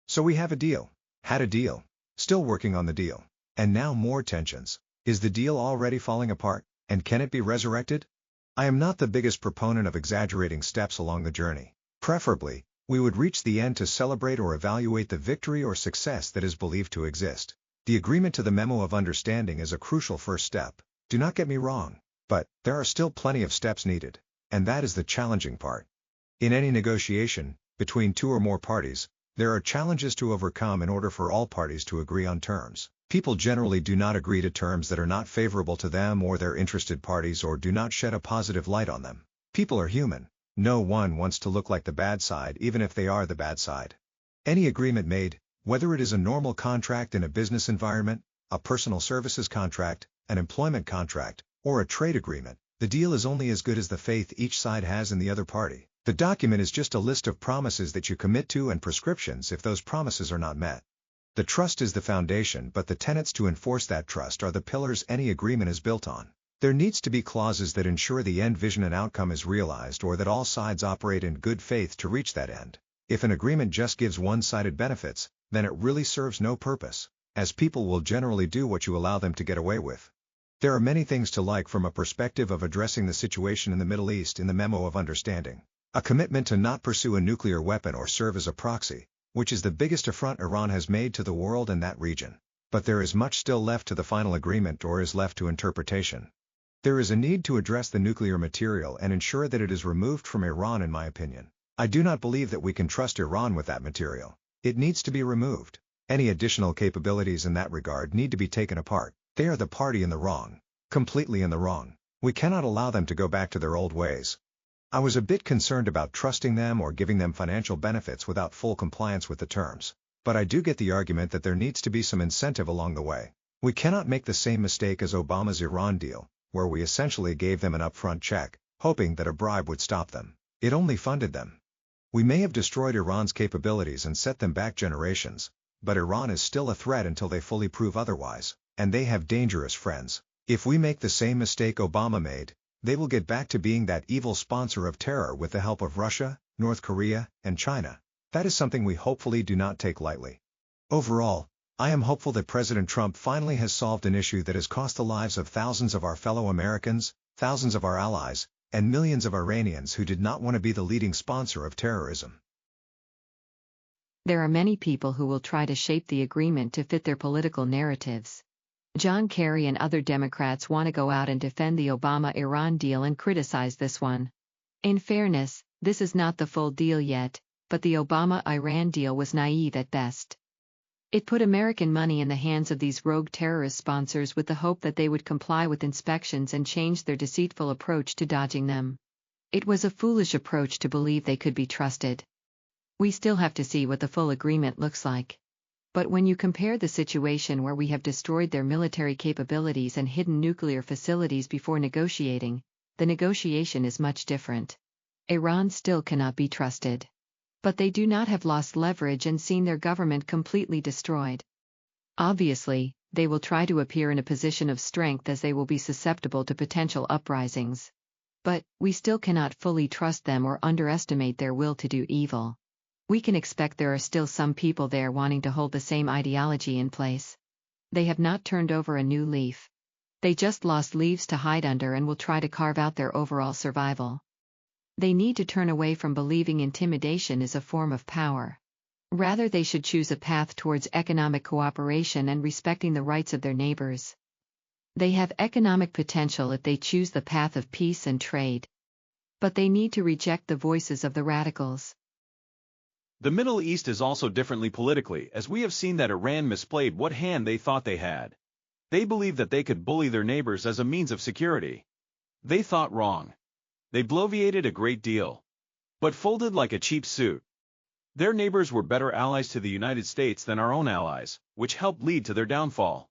So we have a deal. Had a deal. Still working on the deal. And now more tensions. Is the deal already falling apart? And can it be resurrected? I am not the biggest proponent of exaggerating steps along the journey. Preferably, we would reach the end to celebrate or evaluate the victory or success that is believed to exist. The agreement to the Memo of Understanding is a crucial first step. Do not get me wrong. But, there are still plenty of steps needed. And that is the challenging part. In any negotiation, between two or more parties, there are challenges to overcome in order for all parties to agree on terms. People generally do not agree to terms that are not favorable to them or their interested parties or do not shed a positive light on them. People are human. No one wants to look like the bad side even if they are the bad side. Any agreement made, whether it is a normal contract in a business environment, a personal services contract, an employment contract, or a trade agreement, the deal is only as good as the faith each side has in the other party. The document is just a list of promises that you commit to and prescriptions if those promises are not met. The trust is the foundation, but the tenets to enforce that trust are the pillars any agreement is built on. There needs to be clauses that ensure the end vision and outcome is realized or that all sides operate in good faith to reach that end. If an agreement just gives one-sided benefits, then it really serves no purpose, as people will generally do what you allow them to get away with. There are many things to like from a perspective of addressing the situation in the Middle East in the Memo of Understanding. A commitment to not pursue a nuclear weapon or serve as a proxy, which is the biggest affront Iran has made to the world and that region. But there is much still left to the final agreement or is left to interpretation. There is a need to address the nuclear material and ensure that it is removed from Iran, in my opinion. I do not believe that we can trust Iran with that material. It needs to be removed. Any additional capabilities in that regard need to be taken apart. They are the party in the wrong. Completely in the wrong. We cannot allow them to go back to their old ways. I was a bit concerned about trusting them or giving them financial benefits without full compliance with the terms. But I do get the argument that there needs to be some incentive along the way. We cannot make the same mistake as Obama's Iran deal, where we essentially gave them an upfront check, hoping that a bribe would stop them. It only funded them. We may have destroyed Iran's capabilities and set them back generations, but Iran is still a threat until they fully prove otherwise, and they have dangerous friends. If we make the same mistake Obama made, they will get back to being that evil sponsor of terror with the help of Russia, North Korea, and China. That is something we hopefully do not take lightly. Overall, I am hopeful that President Trump finally has solved an issue that has cost the lives of thousands of our fellow Americans, thousands of our allies, and millions of Iranians who did not want to be the leading sponsor of terrorism. There are many people who will try to shape the agreement to fit their political narratives. John Kerry and other Democrats want to go out and defend the Obama-Iran deal and criticize this one. In fairness, this is not the full deal yet, but the Obama-Iran deal was naive at best. It put American money in the hands of these rogue terrorist sponsors with the hope that they would comply with inspections and change their deceitful approach to dodging them. It was a foolish approach to believe they could be trusted. We still have to see what the full agreement looks like. But when you compare the situation where we have destroyed their military capabilities and hidden nuclear facilities before negotiating, the negotiation is much different. Iran still cannot be trusted. But they do not have lost leverage and seen their government completely destroyed. Obviously, they will try to appear in a position of strength as they will be susceptible to potential uprisings. But, we still cannot fully trust them or underestimate their will to do evil. We can expect there are still some people there wanting to hold the same ideology in place. They have not turned over a new leaf. They just lost leaves to hide under and will try to carve out their overall survival. They need to turn away from believing intimidation is a form of power. Rather, they should choose a path towards economic cooperation and respecting the rights of their neighbors. They have economic potential if they choose the path of peace and trade. But they need to reject the voices of the radicals. The Middle East is also differently politically, as we have seen that Iran misplayed what hand they thought they had. They believed that they could bully their neighbors as a means of security. They thought wrong. They bloviated a great deal, but folded like a cheap suit. Their neighbors were better allies to the United States than our own allies, which helped lead to their downfall.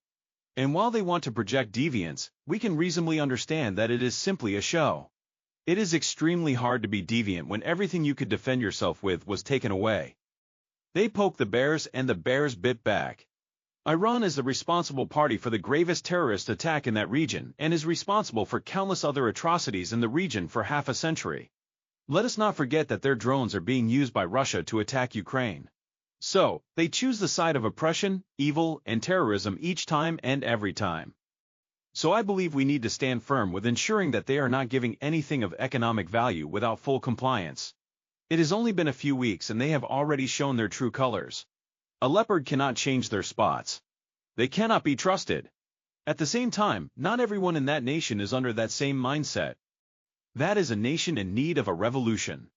And while they want to project deviance, we can reasonably understand that it is simply a show. It is extremely hard to be deviant when everything you could defend yourself with was taken away. They poked the bears and the bears bit back. Iran is the responsible party for the gravest terrorist attack in that region and is responsible for countless other atrocities in the region for half a century. Let us not forget that their drones are being used by Russia to attack Ukraine. So, they choose the side of oppression, evil, and terrorism each time and every time. So I believe we need to stand firm with ensuring that they are not giving anything of economic value without full compliance. It has only been a few weeks and they have already shown their true colors. A leopard cannot change their spots. They cannot be trusted. At the same time, not everyone in that nation is under that same mindset. That is a nation in need of a revolution.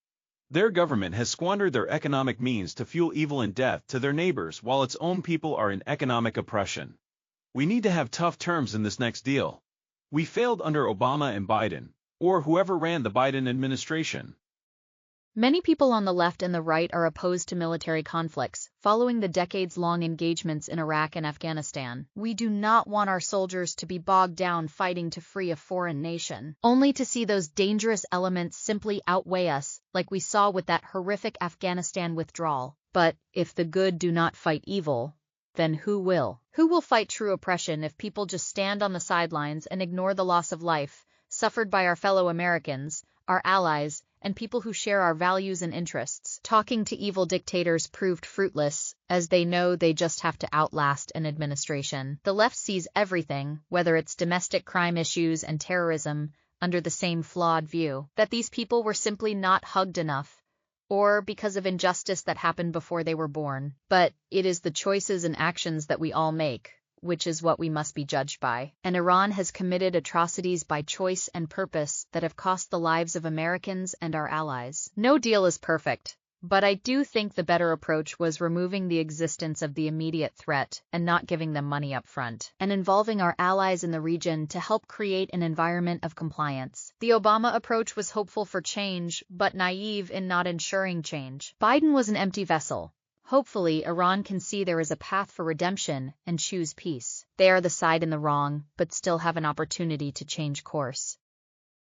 Their government has squandered their economic means to fuel evil and death to their neighbors while its own people are in economic oppression. We need to have tough terms in this next deal. We failed under Obama and Biden, or whoever ran the Biden administration. Many people on the left and the right are opposed to military conflicts, following the decades-long engagements in Iraq and Afghanistan. We do not want our soldiers to be bogged down fighting to free a foreign nation, only to see those dangerous elements simply outweigh us, like we saw with that horrific Afghanistan withdrawal. But if the good do not fight evil, then who will? Who will fight true oppression if people just stand on the sidelines and ignore the loss of life suffered by our fellow Americans, our allies, and people who share our values and interests? Talking to evil dictators proved fruitless, as they know they just have to outlast an administration. The left sees everything, whether it's domestic crime issues and terrorism, under the same flawed view, that these people were simply not hugged enough, or because of injustice that happened before they were born. But it is the choices and actions that we all make, which is what we must be judged by. And Iran has committed atrocities by choice and purpose that have cost the lives of Americans and our allies. No deal is perfect, but I do think the better approach was removing the existence of the immediate threat and not giving them money up front, and involving our allies in the region to help create an environment of compliance. The Obama approach was hopeful for change, but naive in not ensuring change. Biden was an empty vessel. Hopefully, Iran can see there is a path for redemption and choose peace. They are the side in the wrong, but still have an opportunity to change course.